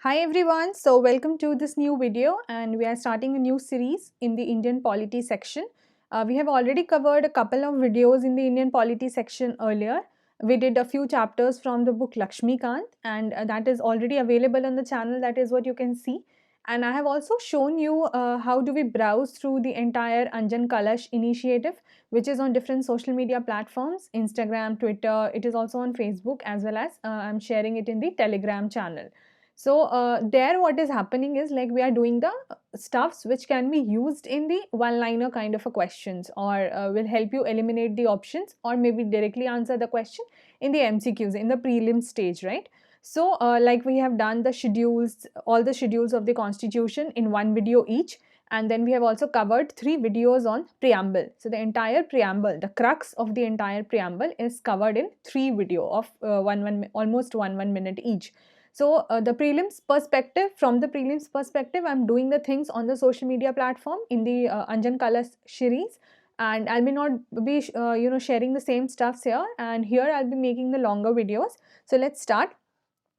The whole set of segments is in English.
Hi everyone, so welcome to this new video and we are starting a new series in the Indian polity section. We have already covered a couple of videos in the Indian polity section earlier. We did a few chapters from the book Lakshmikant and that is already available on the channel, that is what you can see. And I have also shown you how do we browse through the entire Anjan Kalash initiative, which is on different social media platforms, Instagram, Twitter, it is also on Facebook, as well as I'm sharing it in the Telegram channel. So there what is happening is like we are doing the stuffs which can be used in the one-liner kind of a questions, or will help you eliminate the options or maybe directly answer the question in the MCQs in the prelim stage, right? So like we have done the schedules, all the schedules of the constitution in one video each, and then we have also covered 3 videos on preamble. So the entire preamble, the crux of the entire preamble is covered in 3 video of almost one minute each. So the prelims perspective, from the prelims perspective, I'm doing the things on the social media platform in the Anjan Kalas series, and I may not be sharing the same stuffs here, and here I'll be making the longer videos. So let's start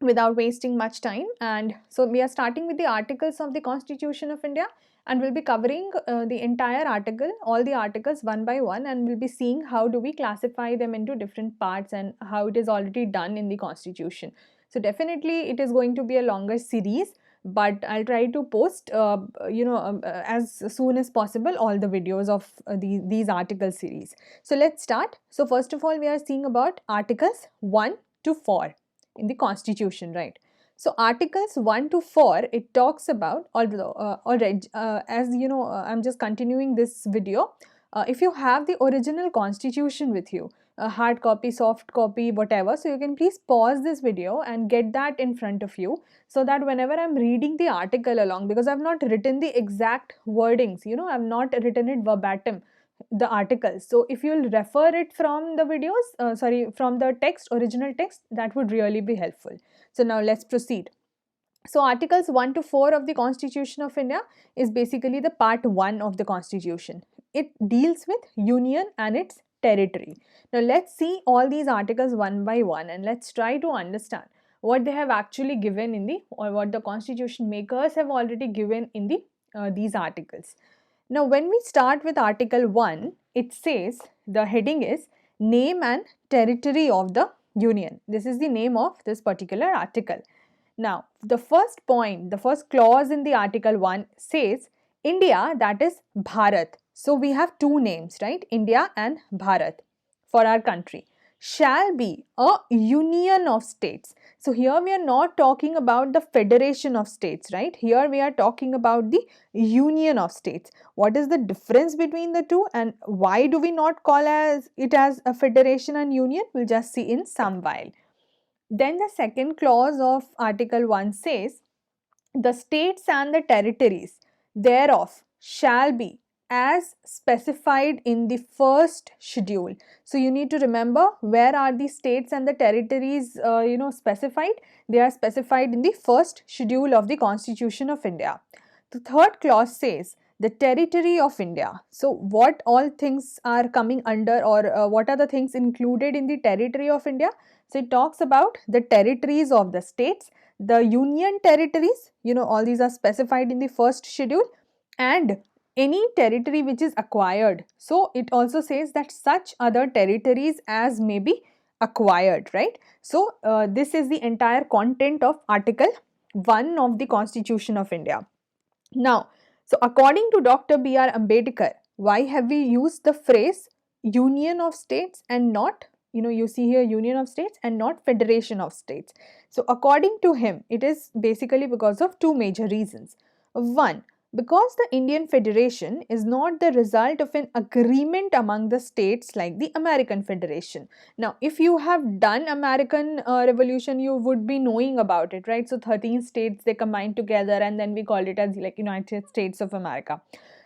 without wasting much time. And so we are starting with the articles of the Constitution of India, and we'll be covering the entire article, all the articles one by one, and we'll be seeing how do we classify them into different parts and how it is already done in the Constitution. So definitely it is going to be a longer series, but I'll try to post as soon as possible all the videos of these article series. So let's start. So first of all, we are seeing about articles 1 to 4 in the Constitution, right? So articles 1 to 4, it talks about, although alright, as you know, I'm just continuing this video. If you have the original Constitution with you, a hard copy, soft copy, whatever, so you can please pause this video and get that in front of you, so that whenever I'm reading the article along, because I've not written the exact wordings, I've not written it verbatim, the articles. So if you'll refer it from the videos, from the text, original text, that would really be helpful. So now let's proceed. So articles 1 to 4 of the Constitution of India is basically the part 1 of the Constitution. It deals with union and its territory. Now let's see all these articles one by one and let's try to understand what they have actually given in the, or what the Constitution makers have already given in the these articles. Now, when we start with Article 1, it says, the heading is Name and Territory of the Union. This is the name of this particular article. Now, the first point, the first clause in the Article 1 says India, that is Bharat. So, we have two names, right? India and Bharat for our country. Shall be a union of states. So, here we are not talking about the federation of states, right? Here we are talking about the union of states. What is the difference between the two, and why do we not call it as a federation and union? We'll just see in some while. Then the second clause of Article 1 says, the states and the territories thereof shall be as specified in the first schedule. So you need to remember, where are the states and the territories specified? They are specified in the first schedule of the Constitution of India. The third clause says the territory of India. So what all things are coming under, or what are the things included in the territory of India? So it talks about the territories of the states, the union territories, all these are specified in the first schedule, and any territory which is acquired. So it also says that such other territories as may be acquired, right? So this is the entire content of Article 1 of the Constitution of India. Now, so according to Dr. B.R. Ambedkar, why have we used the phrase union of states and not, you see here union of states and not federation of states? So according to him, it is basically because of two major reasons. One, because the Indian Federation is not the result of an agreement among the states like the American Federation. Now, if you have done American Revolution, you would be knowing about it, right? So 13 states, they combined together and then we called it as like United States of America.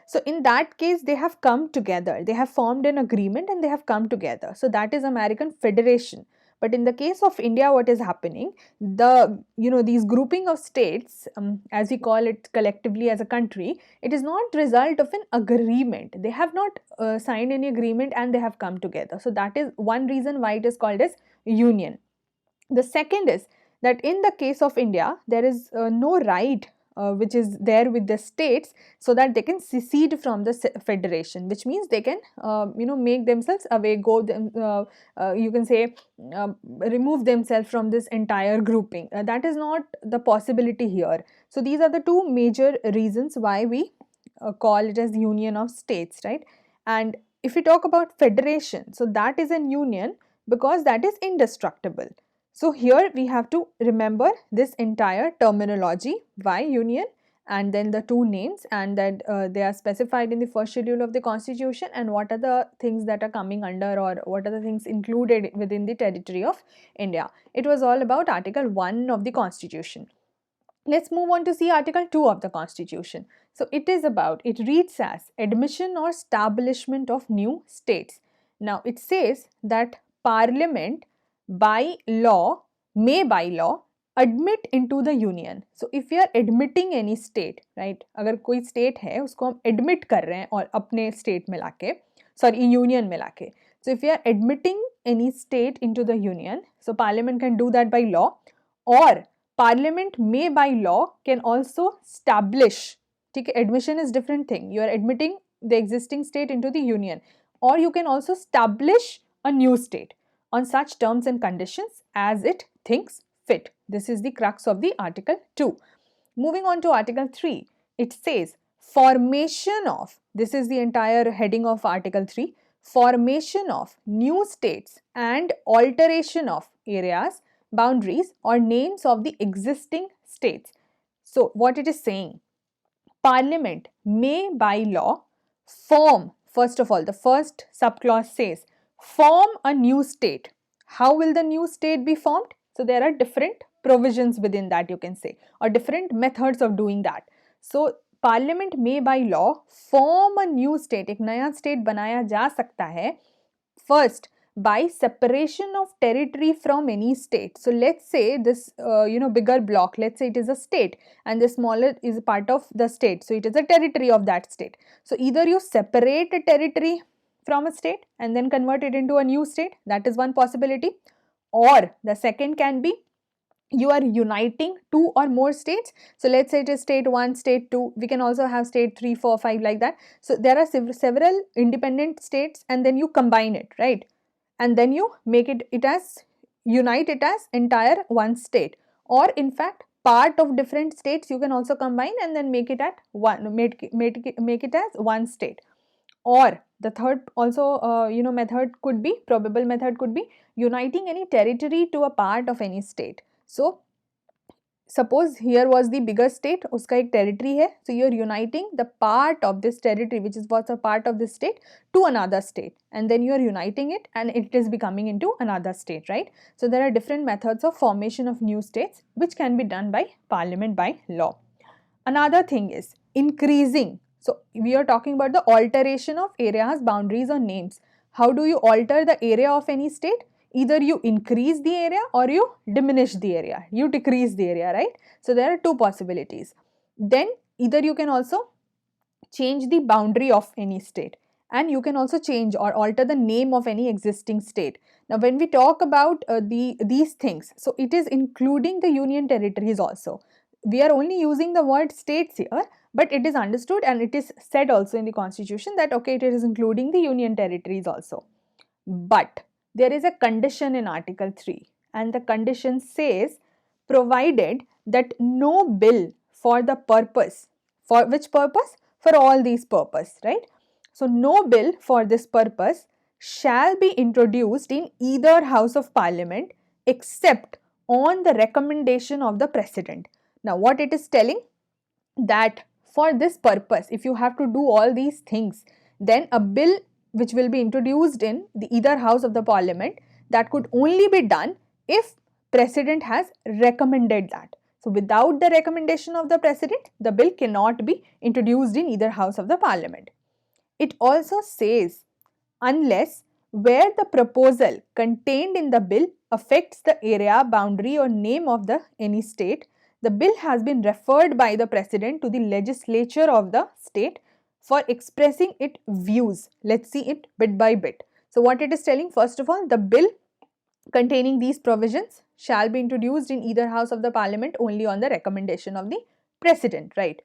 So in that case, they have come together, they have formed an agreement and they have come together. So that is American Federation. But in the case of India, what is happening, these grouping of states, as we call it collectively as a country, it is not result of an agreement. They have not signed any agreement and they have come together. So that is one reason why it is called as union. The second is that in the case of India, there is no right which is there with the states so that they can secede from the federation, which means they can make themselves away, you can say remove themselves from this entire grouping. That is not the possibility here. So these are the two major reasons why we call it as union of states, right? And if we talk about federation, so that is an union because that is indestructible. So here we have to remember this entire terminology, why union, and then the two names, and that they are specified in the first schedule of the constitution, and what are the things that are coming under, or what are the things included within the territory of India. It was all about Article 1 of the constitution. Let's move on to see Article 2 of the Constitution. So it reads as admission or establishment of new states. Now it says that Parliament may by law admit into the union. So if we are admitting any state, right, अगर कोई state है उसको हम admit कर रहे हैं और अपने state में लाके, union में लाके. So if we are admitting any state into the union, so Parliament can do that by law, or Parliament may by law can also establish. Okay, admission is different thing. You are admitting the existing state into the union, or you can also establish a new state on such terms and conditions as it thinks fit. This is the crux of the Article 2. Moving on to Article 3, it says formation of, this is the entire heading of Article 3, formation of new states and alteration of areas, boundaries or names of the existing states. So what it is saying, Parliament may by law form, first of all, the first subclause says, form a new state. How will the new state be formed? So there are different provisions within that, you can say, or different methods of doing that. So Parliament may by law form a new state. एक नया state बनाया जा सकता है. First, by separation of territory from any state. So let's say this bigger block, let's say it is a state and the smaller is a part of the state, so it is a territory of that state. So either you separate a territory from a state and then convert it into a new state, that is one possibility, or the second can be you are uniting two or more states. So let's say it is state 1, state 2, we can also have state 3, 4, 5 like that. So there are several independent states and then you combine it, right? And then you make unite it as entire one state, or in fact part of different states you can also combine and then make it as one state. Or the third also probable method could be uniting any territory to a part of any state. So suppose here was the bigger state, uska ek territory hai, so you are uniting the part of this territory which was a part of this state to another state, and then you are uniting it and it is becoming into another state, right? So there are different methods of formation of new states which can be done by Parliament by law. Another thing is increasing. So we are talking about the alteration of areas, boundaries or names. How do you alter the area of any state? Either you increase the area or you diminish the area, you decrease the area, right? So there are two possibilities. Then either you can also change the boundary of any state, and you can also change or alter the name of any existing state. Now when we talk about these things, so it is including the union territories also. We are only using the word states here, but it is understood and it is said also in the constitution that okay, it is including the union territories also. But there is a condition in Article 3, and the condition says provided that no bill for the purpose, for which purpose? For all these purposes, right? So no bill for this purpose shall be introduced in either House of Parliament except on the recommendation of the President. Now what it is telling, that for this purpose, if you have to do all these things, then a bill which will be introduced in the either house of the Parliament, that could only be done if President has recommended that. So without the recommendation of the President, the bill cannot be introduced in either house of the Parliament. It also says, unless where the proposal contained in the bill affects the area, boundary or name of any state, the bill has been referred by the President to the legislature of the state for expressing its views. Let's see it bit by bit. So what it is telling, first of all, the bill containing these provisions shall be introduced in either house of the parliament only on the recommendation of the president, right?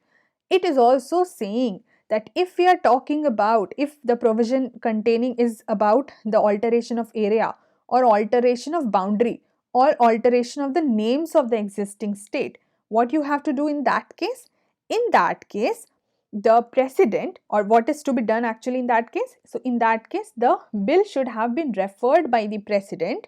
It is also saying that if we are talking about, if the provision containing is about the alteration of area or alteration of boundary or alteration of the names of the existing state, what you have to do in that case? In that case, the president, or what is to be done actually in that case? So in that case, the bill should have been referred by the president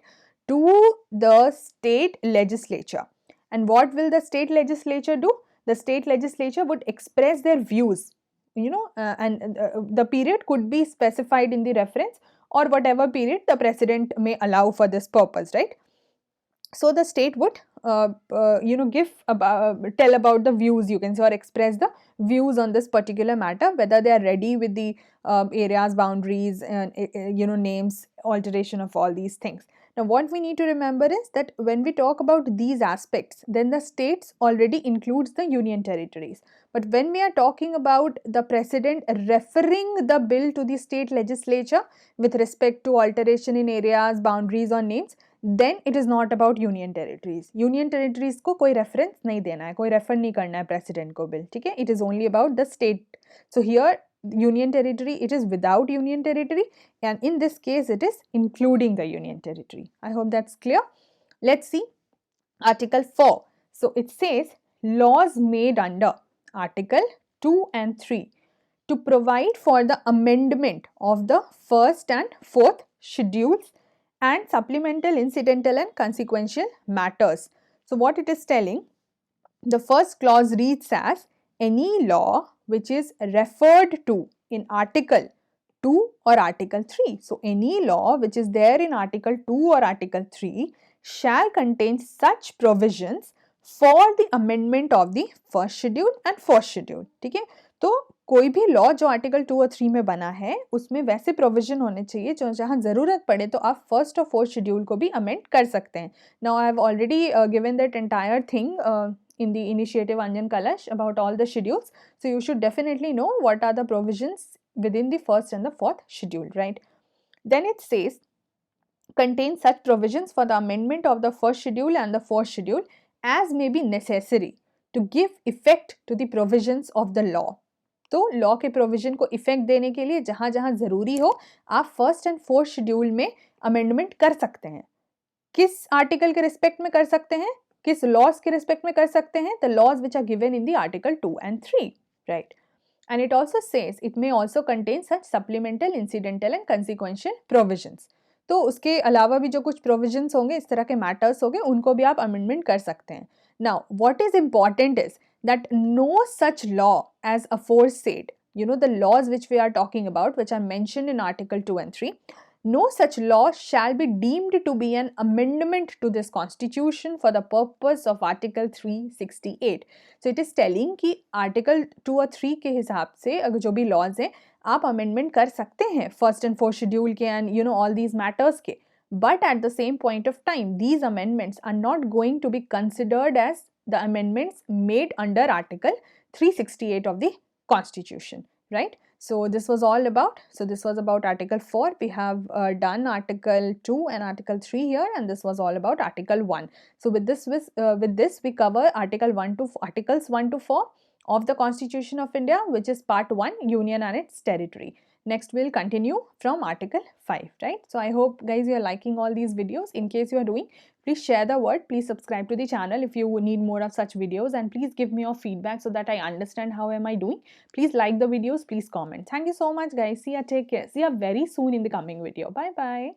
to the state legislature. And what will the state legislature do? The state legislature would express their views, the period could be specified in the reference, or whatever period the president may allow for this purpose, right? So the state would tell about the views, you can say, or express the views on this particular matter, whether they are ready with the areas, boundaries, and names, alteration of all these things. Now what we need to remember is that when we talk about these aspects, then the states already includes the union territories. But when we are talking about the president referring the bill to the state legislature with respect to alteration in areas, boundaries or names, then it is not about union territories. Union territories को कोई reference नहीं देना है, कोई refer नहीं करना है president को bill, ठीक है? It is only about the state. So here union territory, it is without union territory, and in this case it is including the union territory. I hope that's clear. Let's see Article 4. So it says laws made under Article 2 and 3 to provide for the amendment of the first and fourth schedules and supplemental, incidental and consequential matters. So what it is telling, the first clause reads as any law which is referred to in Article 2 or Article 3. So any law which is there in Article 2 or Article 3 shall contain such provisions for the amendment of the first schedule and fourth schedule. ठीक है? तो कोई भी law जो article 2 और 3 में बना है उसमें वैसे प्रोविजन होने चाहिए जो जहां ज़रूरत पड़े तो आप फर्स्ट और फोर्थ शेड्यूल को भी अमेंड कर सकते हैं. Now I have already given that entire thing in the initiative Anjan Kalash about all the schedules. So you should definitely know what are the provisions within the first and the fourth schedule, right? Then it says contain such provisions for the amendment of the first schedule and the fourth schedule as may be necessary to give effect to the provisions of the law. तो law के provision को effect देने के लिए जहाँ जहाँ ज़रूरी हो आप फर्स्ट एंड फोर्थ शेड्यूल में अमेंडमेंट कर सकते हैं. किस आर्टिकल के रिस्पेक्ट में कर सकते हैं, किस लॉज के रिस्पेक्ट में कर सकते हैं? The laws which are given in the article 2 and 3, right? And it also says it may also contain such supplemental, incidental and consequential provisions. तो उसके अलावा भी जो कुछ प्रोविजंस होंगे, इस तरह के मैटर्स होंगे, उनको भी आप अमेंडमेंट कर सकते हैं. Now what is important is that no such law as aforesaid, the laws which we are talking about, which are mentioned in Article 2 and 3, no such law shall be deemed to be an amendment to this constitution for the purpose of Article 368. So it is telling कि Article 2 और 3 के हिसाब से अगर जो भी laws हैं आप amendment कर सकते हैं first and fourth schedule के and all these matters के, but at the same point of time these amendments are not going to be considered as the amendments made under Article 368 of the Constitution, right? So this was all about, this was about Article 4. We have done Article 2 and Article 3 here, and this was all about Article 1. So with this we cover Articles 1 to 4 of the Constitution of India, which is part 1, Union and its territory. Next we'll continue from Article 5, right? So I hope guys you are liking all these videos. In case you are doing, please share the word, please subscribe to the channel if you need more of such videos, and please give me your feedback so that I understand how am I doing. Please like the videos, please comment. Thank you so much guys. See ya, take care. See ya very soon in the coming video. Bye bye.